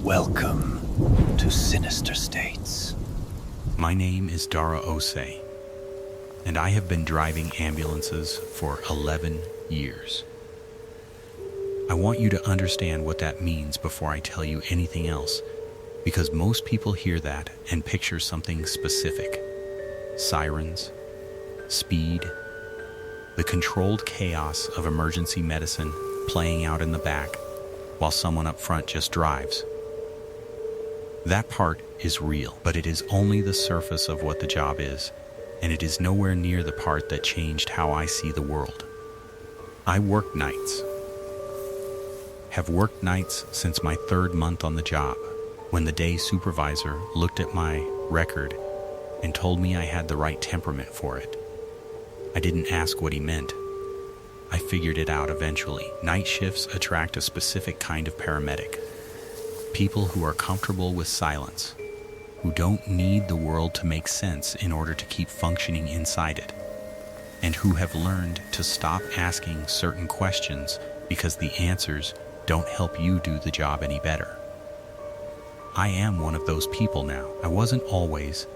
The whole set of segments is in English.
Welcome to Sinister States. My name is Dara Osei, and I have been driving ambulances for 11 years. I want you to understand what that means before I tell you anything else, because most people hear that and picture something specific. Sirens, speed, the controlled chaos of emergency medicine playing out in the back while someone up front just drives. That part is real, but it is only the surface of what the job is, and it is nowhere near the part that changed how I see the world. I work nights. Have worked nights since my 3rd month on the job, when the day supervisor looked at my record and told me I had the right temperament for it. I didn't ask what he meant. I figured it out eventually. Night shifts attract a specific kind of paramedic. People who are comfortable with silence, who don't need the world to make sense in order to keep functioning inside it, and who have learned to stop asking certain questions because the answers don't help you do the job any better. I am one of those people now. I wasn't always.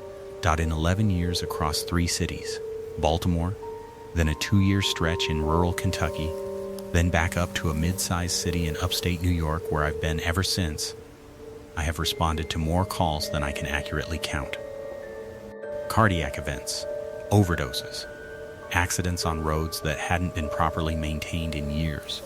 In 11 years across 3 cities, Baltimore, then a 2-year stretch in rural Kentucky, then back up to a mid-sized city in upstate New York where I've been ever since, I have responded to more calls than I can accurately count. Cardiac events, overdoses, accidents on roads that hadn't been properly maintained in years,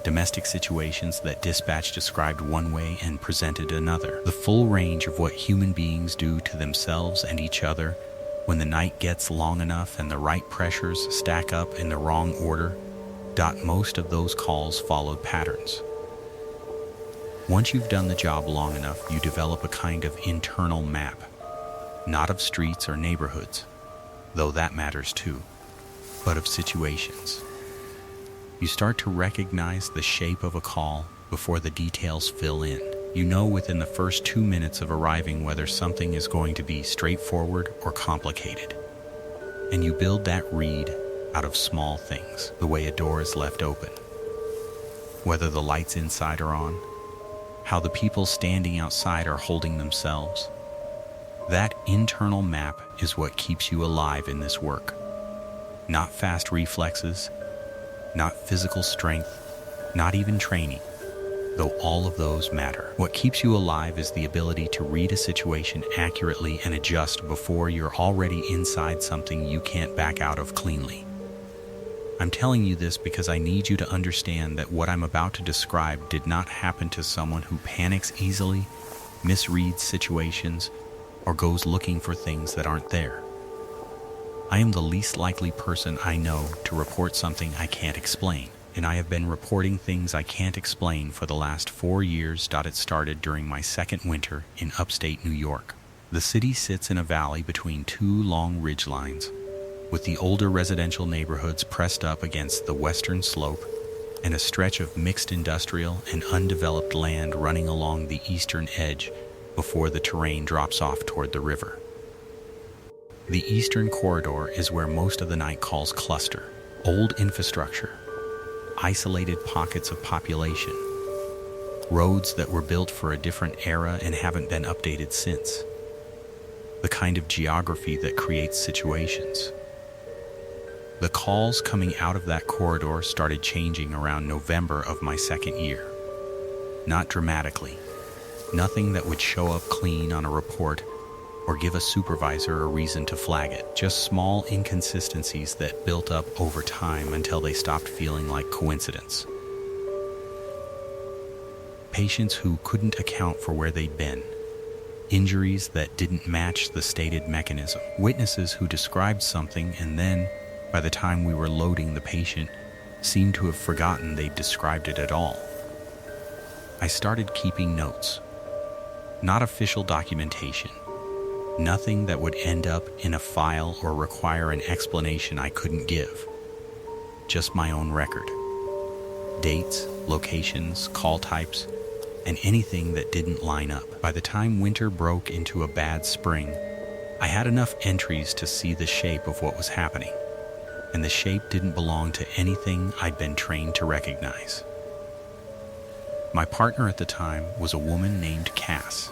domestic situations that dispatch described one way and presented another. The full range of what human beings do to themselves and each other when the night gets long enough and the right pressures stack up in the wrong order. Most of those calls followed patterns. Once you've done the job long enough, you develop a kind of internal map, not of streets or neighborhoods, though that matters too, but of situations. You start to recognize the shape of a call before the details fill in. You know within the first 2 minutes of arriving whether something is going to be straightforward or complicated. And you build that read out of small things, the way a door is left open, whether the lights inside are on, how the people standing outside are holding themselves. That internal map is what keeps you alive in this work. Not fast reflexes, not physical strength, not even training, though all of those matter. What keeps you alive is the ability to read a situation accurately and adjust before you're already inside something you can't back out of cleanly. I'm telling you this because I need you to understand that what I'm about to describe did not happen to someone who panics easily, misreads situations, or goes looking for things that aren't there. I am the least likely person I know to report something I can't explain, and I have been reporting things I can't explain for the last 4 years. It started during my 2nd winter in upstate New York. The city sits in a valley between 2 long ridgelines, with the older residential neighborhoods pressed up against the western slope and a stretch of mixed industrial and undeveloped land running along the eastern edge before the terrain drops off toward the river. The eastern corridor is where most of the night calls cluster. Old infrastructure, isolated pockets of population, roads that were built for a different era and haven't been updated since. The kind of geography that creates situations. The calls coming out of that corridor started changing around November of my 2nd year. Not dramatically. Nothing that would show up clean on a report or give a supervisor a reason to flag it. Just small inconsistencies that built up over time until they stopped feeling like coincidence. Patients who couldn't account for where they'd been. Injuries that didn't match the stated mechanism. Witnesses who described something and then, by the time we were loading the patient, seemed to have forgotten they'd described it at all. I started keeping notes. Not official documentation. Nothing that would end up in a file or require an explanation I couldn't give. Just my own record. Dates, locations, call types, and anything that didn't line up. By the time winter broke into a bad spring, I had enough entries to see the shape of what was happening, and the shape didn't belong to anything I'd been trained to recognize. My partner at the time was a woman named Cass.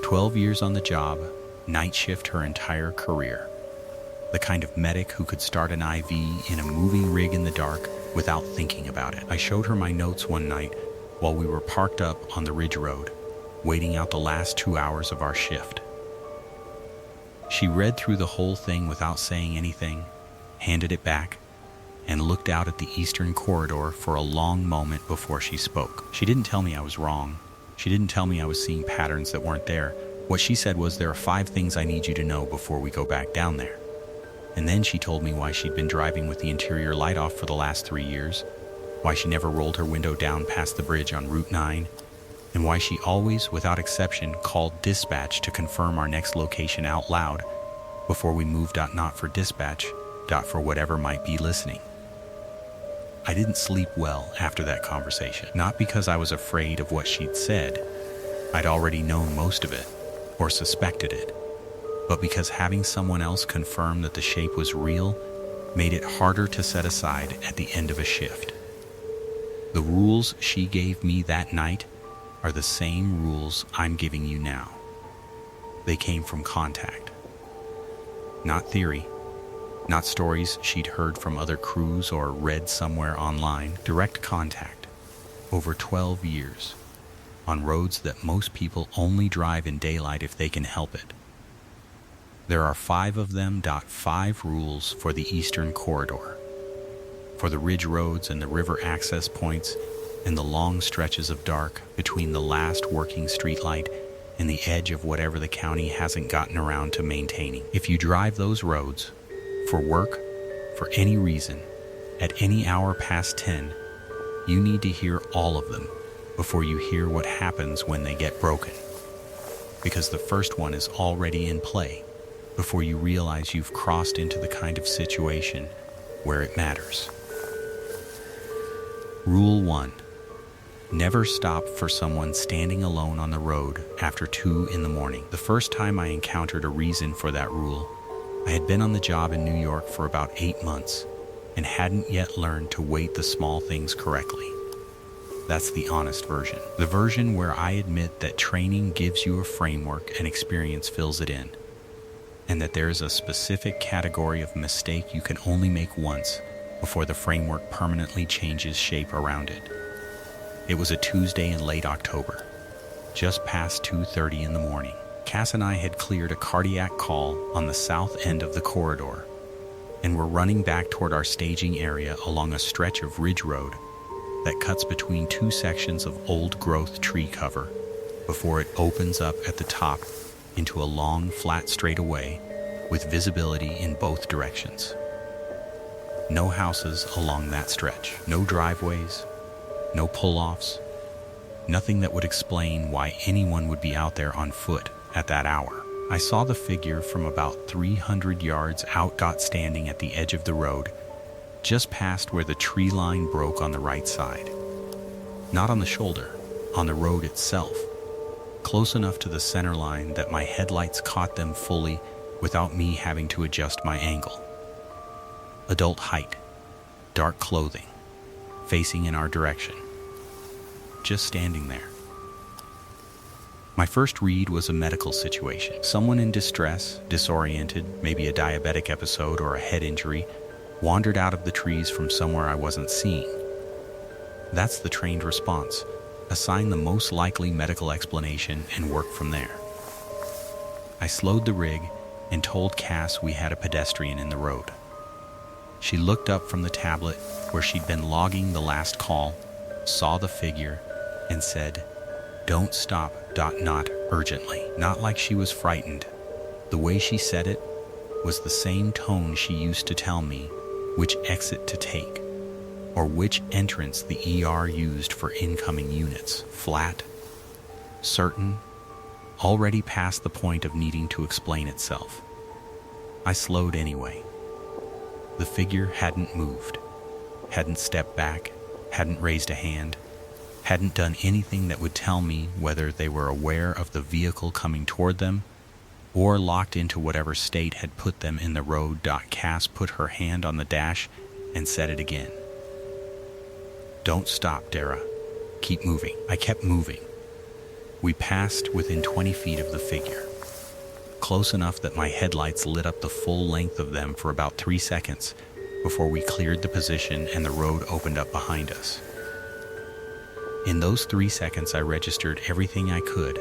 12 years on the job, night shift her entire career. The kind of medic who could start an IV in a moving rig in the dark without thinking about it. I showed her my notes one night while we were parked up on the Ridge Road, waiting out the last 2 hours of our shift. She read through the whole thing without saying anything, handed it back, and looked out at the eastern corridor for a long moment before she spoke. She didn't tell me I was wrong. She didn't tell me I was seeing patterns that weren't there. What she said was, there are 5 things I need you to know before we go back down there. And then she told me why she'd been driving with the interior light off for the last 3 years, why she never rolled her window down past the bridge on Route 9, and why she always, without exception, called dispatch to confirm our next location out loud before we moved. Not for dispatch, for whatever might be listening. I didn't sleep well after that conversation, not because I was afraid of what she'd said. I'd already known most of it, or suspected it, but because having someone else confirm that the shape was real made it harder to set aside at the end of a shift. The rules she gave me that night are the same rules I'm giving you now. They came from contact. Not theory, not stories she'd heard from other crews or read somewhere online. Direct contact, over 12 years, on roads that most people only drive in daylight if they can help it. There are 5 of them. 5 rules for the Eastern Corridor, for the ridge roads and the river access points and the long stretches of dark between the last working streetlight and the edge of whatever the county hasn't gotten around to maintaining. If you drive those roads, for work, for any reason, at any hour past 10, you need to hear all of them before you hear what happens when they get broken. Because the first one is already in play before you realize you've crossed into the kind of situation where it matters. Rule 1. Never stop for someone standing alone on the road after 2 in the morning. The first time I encountered a reason for that rule, I had been on the job in New York for about 8 months and hadn't yet learned to weight the small things correctly. That's the honest version. The version where I admit that training gives you a framework and experience fills it in, and that there is a specific category of mistake you can only make once before the framework permanently changes shape around it. It was a Tuesday in late October, just past 2:30 in the morning. Cass and I had cleared a cardiac call on the south end of the corridor and were running back toward our staging area along a stretch of ridge road that cuts between 2 sections of old-growth tree cover before it opens up at the top into a long, flat straightaway with visibility in both directions. No houses along that stretch, no driveways, no pull-offs, nothing that would explain why anyone would be out there on foot at that hour. I saw the figure from about 300 yards out, standing at the edge of the road, just past where the tree line broke on the right side. Not on the shoulder, on the road itself, close enough to the center line that my headlights caught them fully without me having to adjust my angle. Adult height, dark clothing, facing in our direction, just standing there. My first read was a medical situation. Someone in distress, disoriented, maybe a diabetic episode or a head injury, wandered out of the trees from somewhere I wasn't seeing. That's the trained response. Assign the most likely medical explanation and work from there. I slowed the rig and told Cass we had a pedestrian in the road. She looked up from the tablet where she'd been logging the last call, saw the figure, and said, "Don't stop, not urgently." Not like she was frightened. The way she said it was the same tone she used to tell me which exit to take, or which entrance the ER used for incoming units. Flat, certain, already past the point of needing to explain itself. I slowed anyway. The figure hadn't moved, hadn't stepped back, hadn't raised a hand, hadn't done anything that would tell me whether they were aware of the vehicle coming toward them or locked into whatever state had put them in the road. Cass put her hand on the dash and said it again. "Don't stop, Dara. Keep moving. I kept moving. We passed within 20 feet of the figure, close enough that my headlights lit up the full length of them for about 3 seconds before we cleared the position and the road opened up behind us. In those 3 seconds, I registered everything I could,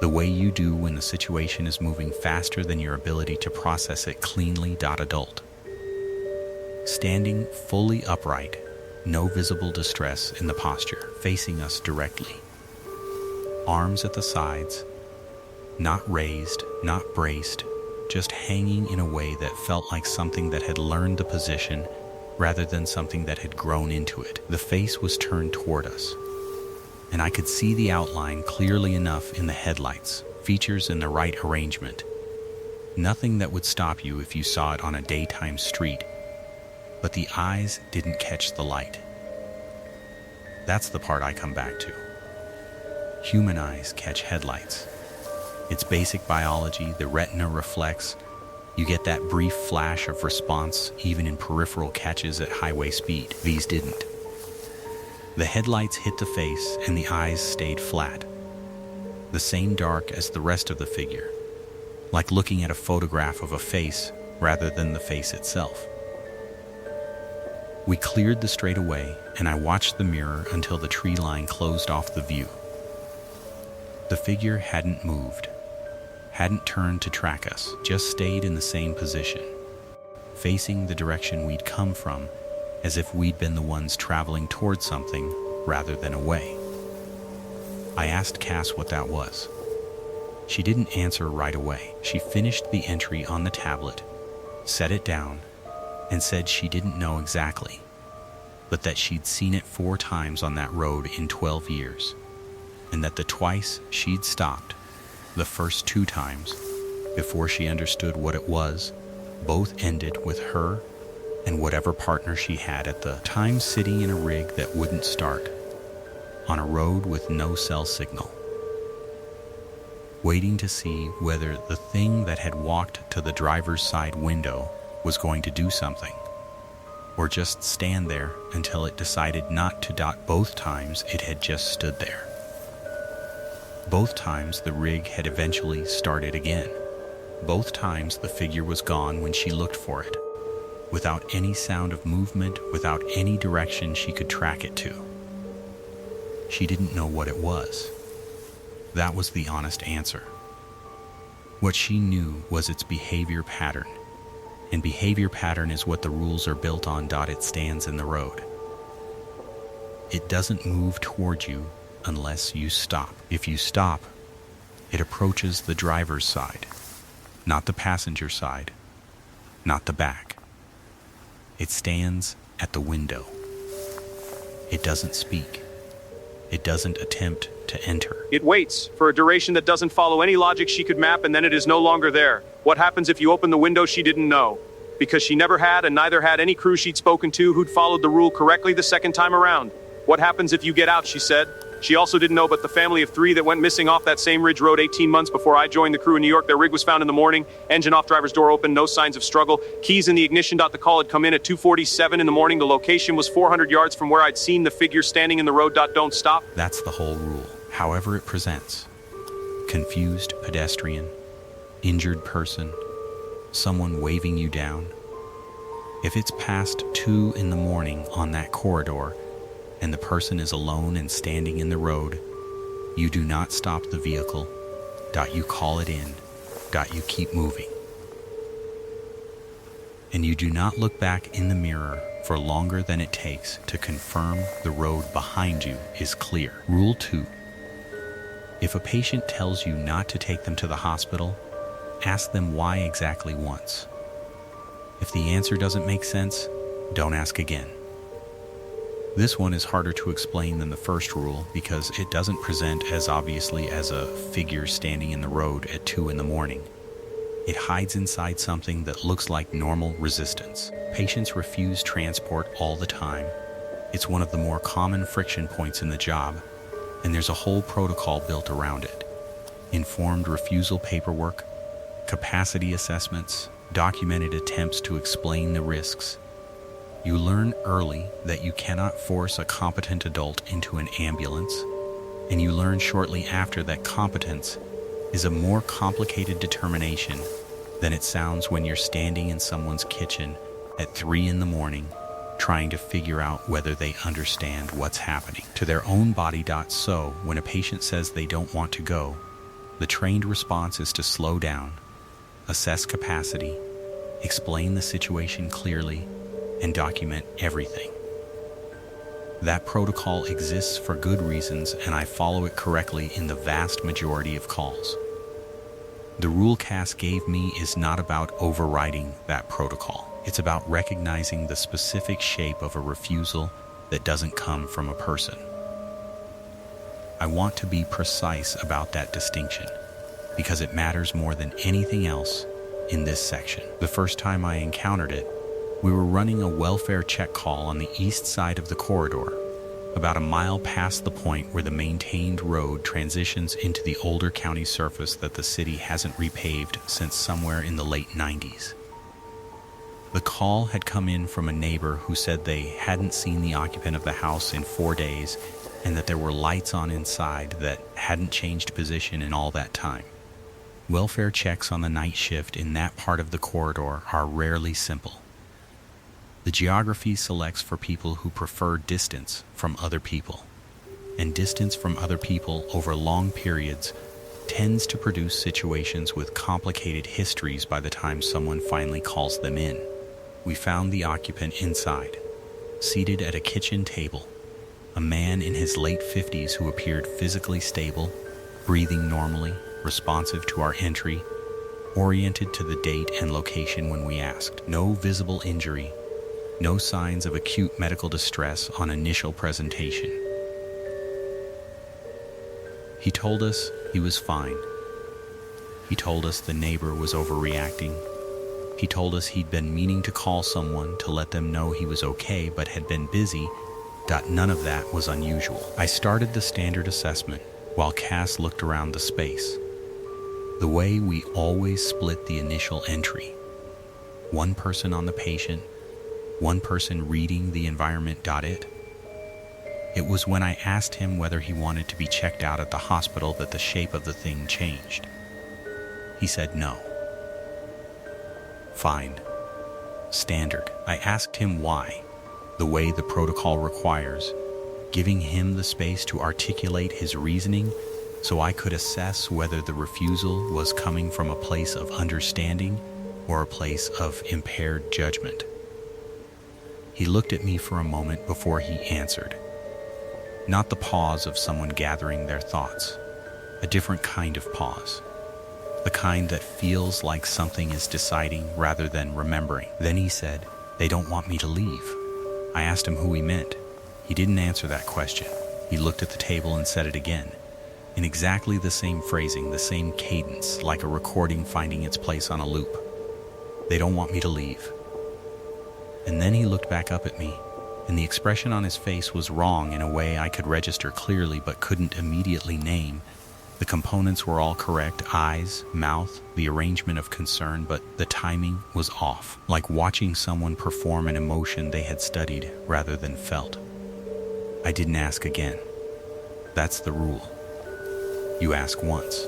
the way you do when the situation is moving faster than your ability to process it cleanly. Adult. Standing fully upright, no visible distress in the posture, facing us directly. Arms at the sides, not raised, not braced, just hanging in a way that felt like something that had learned the position rather than something that had grown into it. The face was turned toward us, and I could see the outline clearly enough in the headlights, features in the right arrangement. Nothing that would stop you if you saw it on a daytime street, but the eyes didn't catch the light. That's the part I come back to. Human eyes catch headlights. It's basic biology. The retina reflects. You get that brief flash of response even in peripheral catches at highway speed. These didn't. The headlights hit the face and the eyes stayed flat, the same dark as the rest of the figure, like looking at a photograph of a face rather than the face itself. We cleared the straightaway, and I watched the mirror until the tree line closed off the view. The figure hadn't moved, hadn't turned to track us, just stayed in the same position, facing the direction we'd come from, as if we'd been the ones traveling towards something rather than away. I asked Cass what that was. She didn't answer right away. She finished the entry on the tablet, set it down, and said she didn't know exactly, but that she'd seen it 4 times on that road in 12 years, and that the twice she'd stopped, the first 2 times, before she understood what it was, both ended with her and whatever partner she had at the time sitting in a rig that wouldn't start, on a road with no cell signal, waiting to see whether the thing that had walked to the driver's side window was going to do something, or just stand there until it decided not to. Both times it had just stood there. Both times the rig had eventually started again. Both times the figure was gone when she looked for it, without any sound of movement, without any direction she could track it to. She didn't know what it was. That was the honest answer. What she knew was its behavior pattern, and behavior pattern is what the rules are built on. It stands in the road. It doesn't move toward you unless you stop. If you stop, it approaches the driver's side, not the passenger side, not the back. It stands at the window. It doesn't speak. It doesn't attempt to enter. It waits for a duration that doesn't follow any logic she could map, and then it is no longer there. What happens if you open the window? She didn't know, because she never had, and neither had any crew she'd spoken to who'd followed the rule correctly the second time around. What happens if you get out, she said. She also didn't know but the family of 3 that went missing off that same Ridge Road 18 months before I joined the crew in New York. Their rig was found in the morning, engine off, driver's door open, no signs of struggle, keys in the ignition. The call had come in at 2:47 in the morning. The location was 400 yards from where I'd seen the figure standing in the road. Don't stop. That's the whole rule, however it presents. Confused pedestrian, injured person, someone waving you down. If it's past 2 in the morning on that corridor, and the person is alone and standing in the road, you do not stop the vehicle. You call it in. You keep moving. And you do not look back in the mirror for longer than it takes to confirm the road behind you is clear. Rule 2. If a patient tells you not to take them to the hospital, ask them why exactly once. If the answer doesn't make sense, don't ask again. This one is harder to explain than the first rule because it doesn't present as obviously as a figure standing in the road at 2 in the morning. It hides inside something that looks like normal resistance. Patients refuse transport all the time. It's one of the more common friction points in the job, and there's a whole protocol built around it. Informed refusal paperwork, capacity assessments, documented attempts to explain the risks. You learn early that you cannot force a competent adult into an ambulance, and you learn shortly after that competence is a more complicated determination than it sounds when you're standing in someone's kitchen at 3 a.m. trying to figure out whether they understand what's happening to their own body. So, when a patient says they don't want to go, the trained response is to slow down, assess capacity, explain the situation clearly, and document everything. That protocol exists for good reasons, and I follow it correctly in the vast majority of calls. The rule Cass gave me is not about overriding that protocol. It's about recognizing the specific shape of a refusal that doesn't come from a person. I want to be precise about that distinction because it matters more than anything else in this section. The first time I encountered it, we were running a welfare check call on the east side of the corridor, about a mile past the point where the maintained road transitions into the older county surface that the city hasn't repaved since somewhere in the late 90s. The call had come in from a neighbor who said they hadn't seen the occupant of the house in 4 days and that there were lights on inside that hadn't changed position in all that time. Welfare checks on the night shift in that part of the corridor are rarely simple. The geography selects for people who prefer distance from other people, and distance from other people over long periods tends to produce situations with complicated histories by the time someone finally calls them in. We found the occupant inside, seated at a kitchen table, a man in his late 50s who appeared physically stable, breathing normally, responsive to our entry, oriented to the date and location when we asked. No visible injury, no signs of acute medical distress on initial presentation. He told us he was fine. He told us the neighbor was overreacting. He told us he'd been meaning to call someone to let them know he was okay but had been busy. None of that was unusual. I started the standard assessment while Cass looked around the space, the way we always split the initial entry. One person on the patient, one person reading the environment. It was when I asked him whether he wanted to be checked out at the hospital that the shape of the thing changed. He said no. Fine. Standard. I asked him why, the way the protocol requires, giving him the space to articulate his reasoning so I could assess whether the refusal was coming from a place of understanding or a place of impaired judgment. He looked at me for a moment before he answered. Not the pause of someone gathering their thoughts, a different kind of pause. The kind that feels like something is deciding rather than remembering. Then he said, "They don't want me to leave." I asked him who he meant. He didn't answer that question. He looked at the table and said it again, in exactly the same phrasing, the same cadence, like a recording finding its place on a loop. "They don't want me to leave." And then he looked back up at me, and the expression on his face was wrong in a way I could register clearly but couldn't immediately name. The components were all correct: eyes, mouth, the arrangement of concern, but the timing was off, like watching someone perform an emotion they had studied rather than felt. I didn't ask again. That's the rule. You ask once.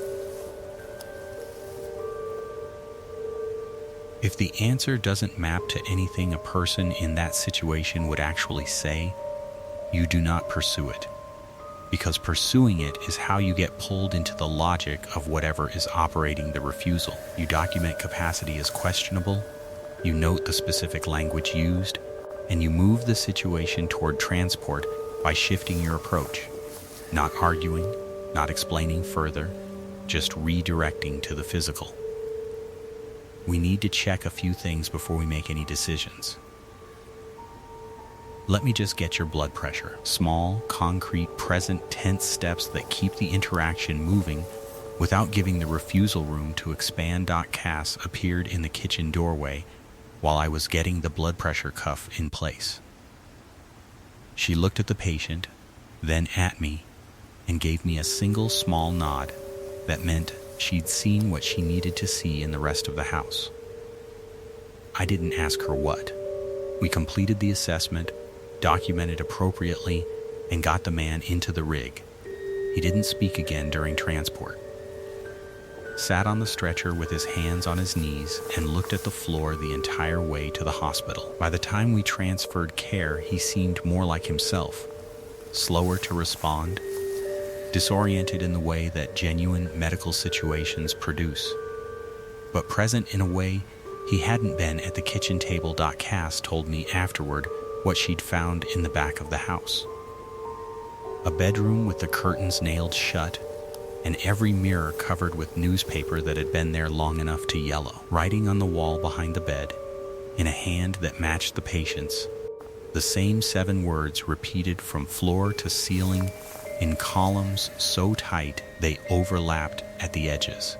If the answer doesn't map to anything a person in that situation would actually say, you do not pursue it. Because pursuing it is how you get pulled into the logic of whatever is operating the refusal. You document capacity as questionable, you note the specific language used, and you move the situation toward transport by shifting your approach. Not arguing, not explaining further, just redirecting to the physical. We need to check a few things before we make any decisions. Let me just get your blood pressure. Small, concrete, present tense steps that keep the interaction moving without giving the refusal room to expand. Cass appeared in the kitchen doorway while I was getting the blood pressure cuff in place. She looked at the patient, then at me, and gave me a single small nod that meant she'd seen what she needed to see in the rest of the house. I didn't ask her what. We completed the assessment, documented appropriately, and got the man into the rig. He didn't speak again during transport. Sat on the stretcher with his hands on his knees and looked at the floor the entire way to the hospital. By the time we transferred care, he seemed more like himself, slower to respond, disoriented in the way that genuine medical situations produce, but present in a way he hadn't been at the kitchen table. Cass told me afterward what she'd found in the back of the house. A bedroom with the curtains nailed shut, and every mirror covered with newspaper that had been there long enough to yellow. Writing on the wall behind the bed, in a hand that matched the patient's, the same 7 words repeated from floor to ceiling in columns so tight they overlapped at the edges.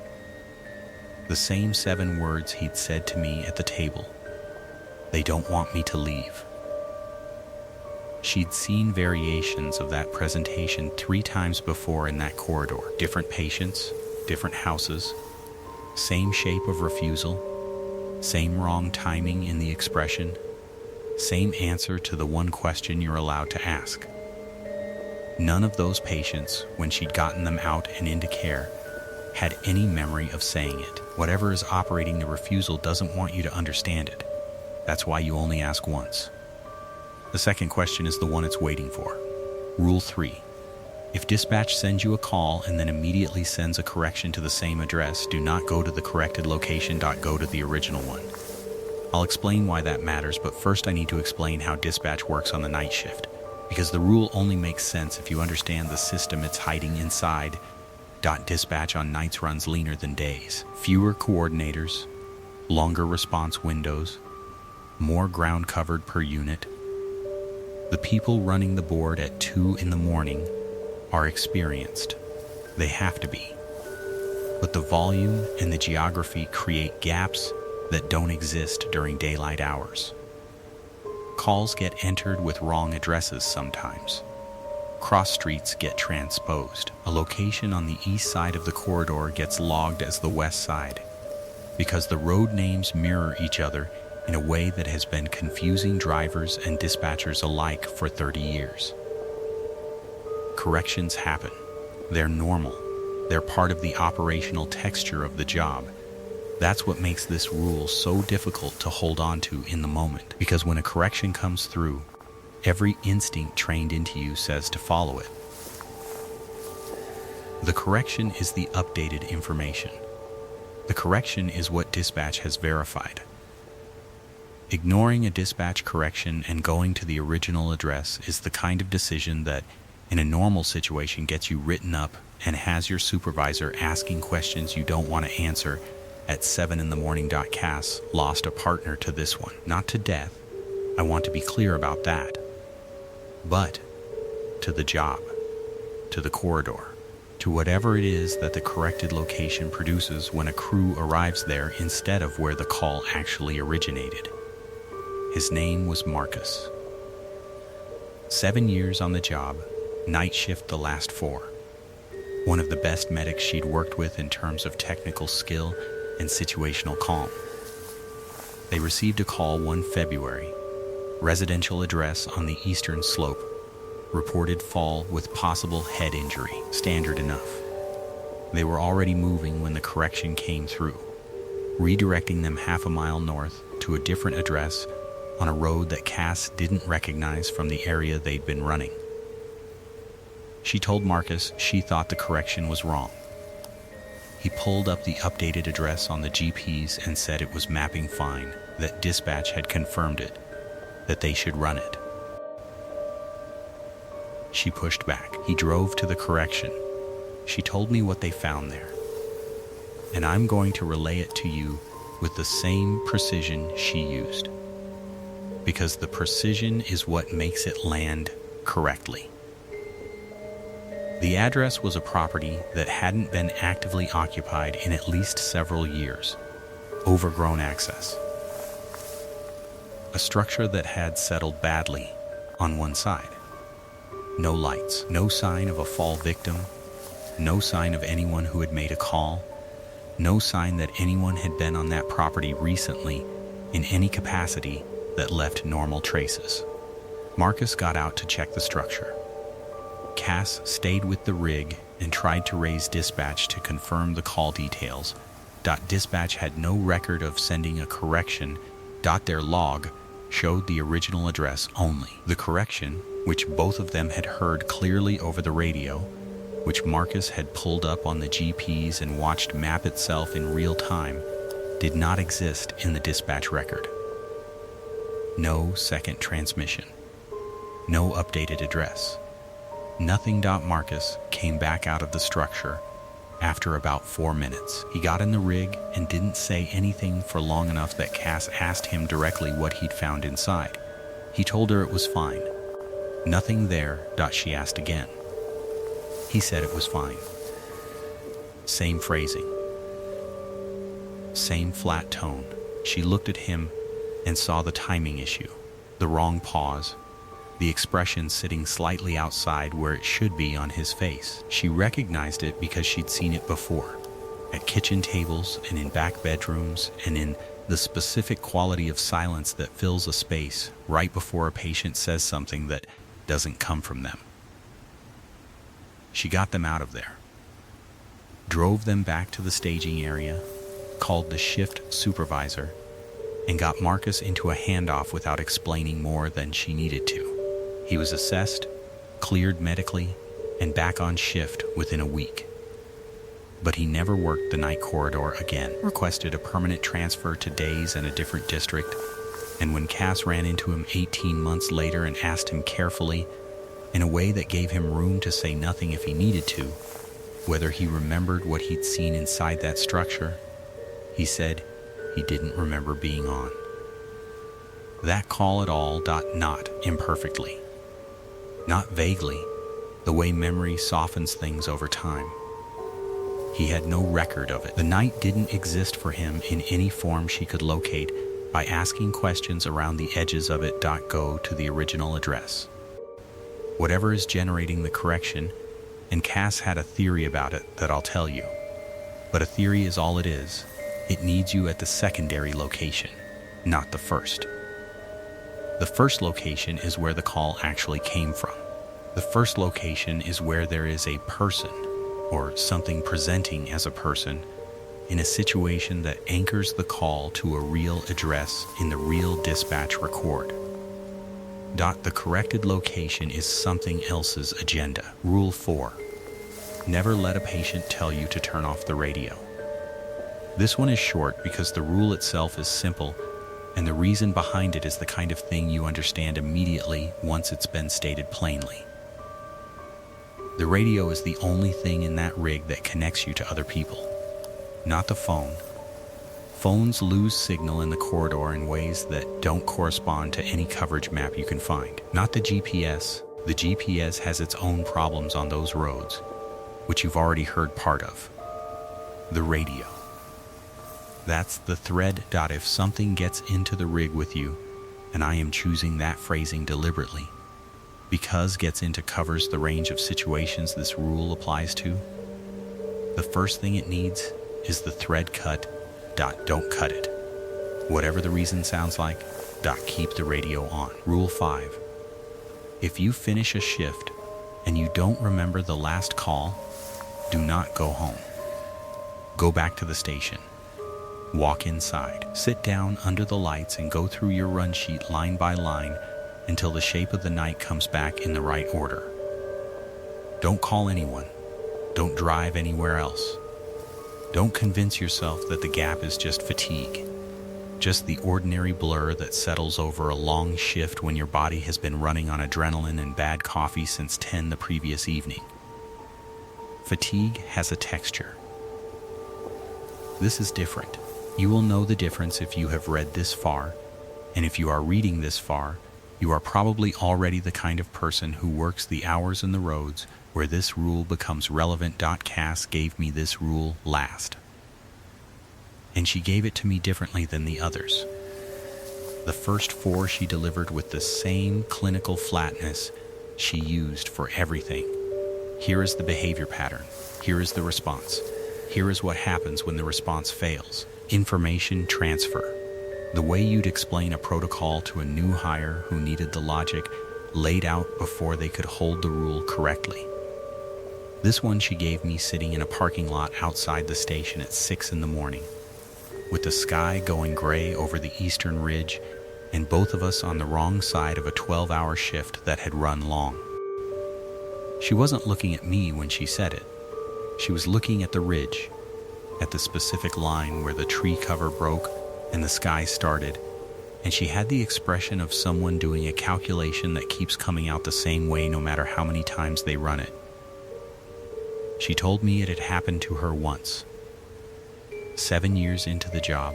The same 7 words he'd said to me at the table. They don't want me to leave. She'd seen variations of that presentation 3 times before in that corridor. Different patients, different houses, same shape of refusal, same wrong timing in the expression, same answer to the one question you're allowed to ask. None of those patients, when she'd gotten them out and into care, had any memory of saying it. Whatever is operating the refusal doesn't want you to understand it. That's why you only ask once. The second question is the one it's waiting for. Rule 3. If dispatch sends you a call and then immediately sends a correction to the same address, do not go to the corrected location. Go to the original one. I'll explain why that matters, but first I need to explain how dispatch works on the night shift, because the rule only makes sense if you understand the system it's hiding inside. Dispatch on nights runs leaner than days. Fewer coordinators, longer response windows, more ground covered per unit. The people running the board at 2 in the morning are experienced. They have to be. But the volume and the geography create gaps that don't exist during daylight hours. Calls get entered with wrong addresses sometimes. Cross streets get transposed. A location on the east side of the corridor gets logged as the west side, because the road names mirror each other in a way that has been confusing drivers and dispatchers alike for 30 years. Corrections happen. They're normal. They're part of the operational texture of the job. That's what makes this rule so difficult to hold on to in the moment, because when a correction comes through, every instinct trained into you says to follow it. The correction is the updated information. The correction is what dispatch has verified. Ignoring a dispatch correction and going to the original address is the kind of decision that, in a normal situation, gets you written up and has your supervisor asking questions you don't want to answer at 7 in the morning. Cass lost a partner to this one. Not to death. I want to be clear about that. But to the job, to the corridor, to whatever it is that the corrected location produces when a crew arrives there instead of where the call actually originated. His name was Marcus. 7 years on the job, night shift the last 4. One of the best medics she'd worked with in terms of technical skill and situational calm. They received a call one February. Residential address on the eastern slope. Reported fall with possible head injury. Standard enough. They were already moving when the correction came through, redirecting them half a mile north to a different address on a road that Cass didn't recognize from the area they'd been running. She told Marcus she thought the correction was wrong. He pulled up the updated address on the GPS and said it was mapping fine, that dispatch had confirmed it, that they should run it. She pushed back. He drove to the correction. She told me what they found there. And I'm going to relay it to you with the same precision she used. Because the precision is what makes it land correctly. The address was a property that hadn't been actively occupied in at least several years. Overgrown access. A structure that had settled badly on one side. No lights, no sign of a fall victim, no sign of anyone who had made a call, no sign that anyone had been on that property recently in any capacity that left normal traces. Marcus got out to check the structure. Cass stayed with the rig and tried to raise dispatch to confirm the call details. Dispatch had no record of sending a correction. Their log showed the original address only. The correction, which both of them had heard clearly over the radio, which Marcus had pulled up on the GPS and watched map itself in real time, did not exist in the dispatch record. No second transmission. No updated address. Nothing. Marcus came back out of the structure after about 4 minutes. He got in the rig and didn't say anything for long enough that Cass asked him directly what he'd found inside. He told her it was fine. Nothing there. She asked again. He said it was fine. Same phrasing. Same flat tone. She looked at him and saw the timing issue, the wrong pause, the expression sitting slightly outside where it should be on his face. She recognized it because she'd seen it before, at kitchen tables and in back bedrooms, and in the specific quality of silence that fills a space right before a patient says something that doesn't come from them. She got them out of there, drove them back to the staging area, called the shift supervisor, and got Marcus into a handoff without explaining more than she needed to. He was assessed, cleared medically, and back on shift within a week. But he never worked the night corridor again, requested a permanent transfer to days in a different district, and when Cass ran into him 18 months later and asked him carefully, in a way that gave him room to say nothing if he needed to, whether he remembered what he'd seen inside that structure, he said he didn't remember being on that call at all. Not imperfectly, not vaguely, the way memory softens things over time. He had no record of it. The night didn't exist for him in any form she could locate by asking questions around the edges of it. Go to the original address. Whatever is generating the correction, and Cass had a theory about it that I'll tell you. But a theory is all it is. It needs you at the secondary location, not the first. The first location is where the call actually came from. The first location is where there is a person, or something presenting as a person, in a situation that anchors the call to a real address in the real dispatch record. The corrected location is something else's agenda. Rule 4. Never let a patient tell you to turn off the radio. This one is short because the rule itself is simple, and the reason behind it is the kind of thing you understand immediately once it's been stated plainly. The radio is the only thing in that rig that connects you to other people, not the phone. Phones lose signal in the corridor in ways that don't correspond to any coverage map you can find. Not the GPS. The GPS has its own problems on those roads, which you've already heard part of. The radio. That's the thread. If something gets into the rig with you, and I am choosing that phrasing deliberately, because gets into covers the range of situations this rule applies to, the first thing it needs is the thread cut. Don't cut it. Whatever the reason sounds like, keep the radio on. Rule 5. If you finish a shift and you don't remember the last call, do not go home. Go back to the station. Walk inside. Sit down under the lights and go through your run sheet line by line until the shape of the night comes back in the right order. Don't call anyone. Don't drive anywhere else. Don't convince yourself that the gap is just fatigue, just the ordinary blur that settles over a long shift when your body has been running on adrenaline and bad coffee since 10 the previous evening. Fatigue has a texture. This is different. You will know the difference if you have read this far, and if you are reading this far, you are probably already the kind of person who works the hours in the roads where this rule becomes relevant. Cass gave me this rule last, and she gave it to me differently than the others. The first 4 she delivered with the same clinical flatness she used for everything. Here is the behavior pattern. Here is the response. Here is what happens when the response fails. Information transfer. The way you'd explain a protocol to a new hire who needed the logic laid out before they could hold the rule correctly. This one she gave me sitting in a parking lot outside the station at 6 in the morning, with the sky going gray over the eastern ridge and both of us on the wrong side of a 12-hour shift that had run long. She wasn't looking at me when she said it. She was looking at the ridge, at the specific line where the tree cover broke and the sky started, and she had the expression of someone doing a calculation that keeps coming out the same way no matter how many times they run it. She told me it had happened to her once. 7 years into the job,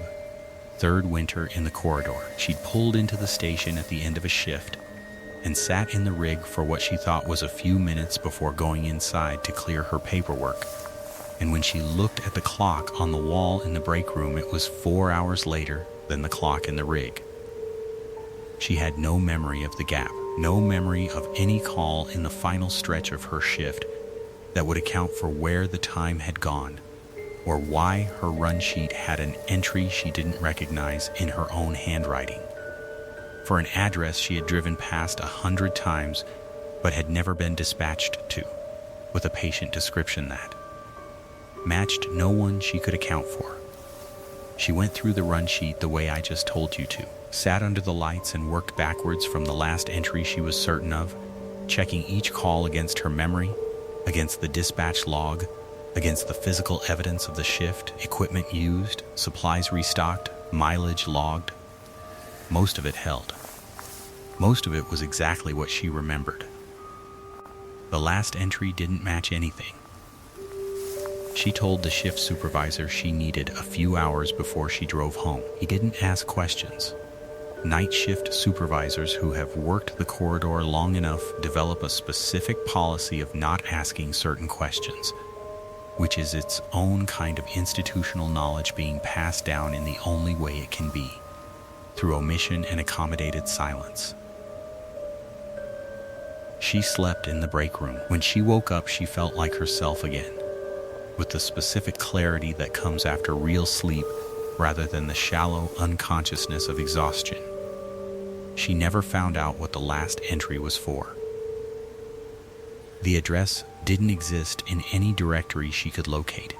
third winter in the corridor, she'd pulled into the station at the end of a shift and sat in the rig for what she thought was a few minutes before going inside to clear her paperwork. And when she looked at the clock on the wall in the break room, it was 4 hours later than the clock in the rig. She had no memory of the gap, no memory of any call in the final stretch of her shift that would account for where the time had gone, or why her run sheet had an entry she didn't recognize in her own handwriting, for an address she had driven past 100 times but had never been dispatched to, with a patient description that matched no one she could account for. She went through the run sheet the way I just told you to, sat under the lights and worked backwards from the last entry she was certain of, checking each call against her memory, against the dispatch log, against the physical evidence of the shift, equipment used, supplies restocked, mileage logged. Most of it held. Most of it was exactly what she remembered. The last entry didn't match anything. She told the shift supervisor she needed a few hours before she drove home. He didn't ask questions. Night shift supervisors who have worked the corridor long enough develop a specific policy of not asking certain questions, which is its own kind of institutional knowledge being passed down in the only way it can be, through omission and accommodated silence. She slept in the break room. When she woke up, she felt like herself again, with the specific clarity that comes after real sleep rather than the shallow unconsciousness of exhaustion. She never found out what the last entry was for. The address didn't exist in any directory she could locate.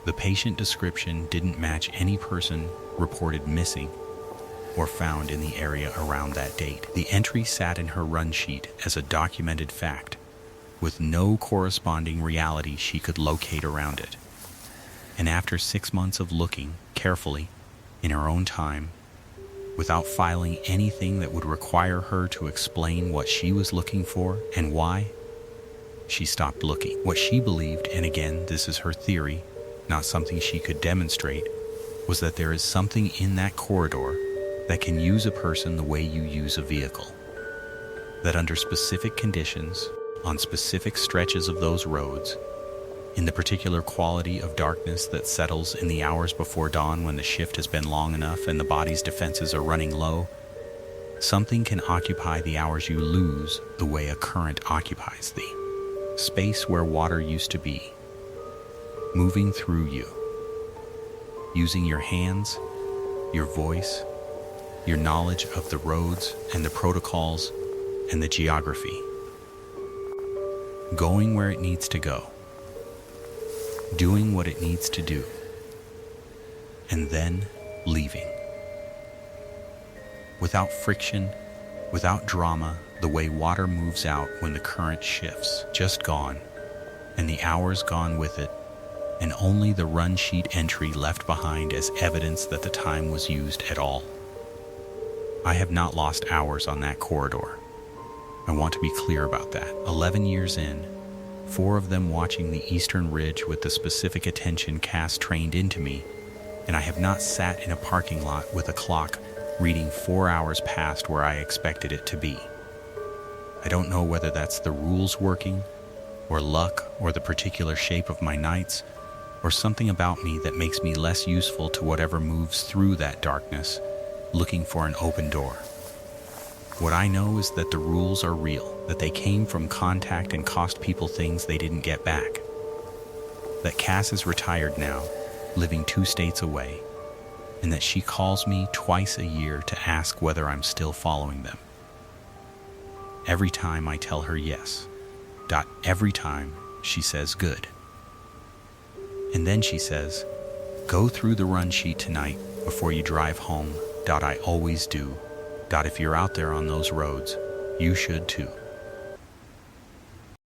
The patient description didn't match any person reported missing or found in the area around that date. The entry sat in her run sheet as a documented fact, with no corresponding reality she could locate around it. And after 6 months of looking carefully, in her own time, without filing anything that would require her to explain what she was looking for and why, she stopped looking. What she believed, and again, this is her theory, not something she could demonstrate, was that there is something in that corridor that can use a person the way you use a vehicle. That under specific conditions, on specific stretches of those roads, in the particular quality of darkness that settles in the hours before dawn when the shift has been long enough and the body's defenses are running low, something can occupy the hours you lose the way a current occupies thee. Space where water used to be, moving through you, using your hands, your voice, your knowledge of the roads and the protocols and the geography, going where it needs to go, doing what it needs to do, and then leaving. Without friction, without drama, the way water moves out when the current shifts, just gone, and the hours gone with it, and only the run sheet entry left behind as evidence that the time was used at all. I have not lost hours on that corridor. I want to be clear about that. 11 years in, 4 of them watching the eastern ridge with the specific attention cast trained into me, and I have not sat in a parking lot with a clock reading 4 hours past where I expected it to be. I don't know whether that's the rules working, or luck, or the particular shape of my nights, or something about me that makes me less useful to whatever moves through that darkness, looking for an open door. What I know is that the rules are real, that they came from contact and cost people things they didn't get back. That Cass is retired now, living 2 states away, and that she calls me twice a year to ask whether I'm still following them. Every time I tell her yes. Every time she says good. And then she says, go through the run sheet tonight before you drive home. I always do. If you're out there on those roads, you should too.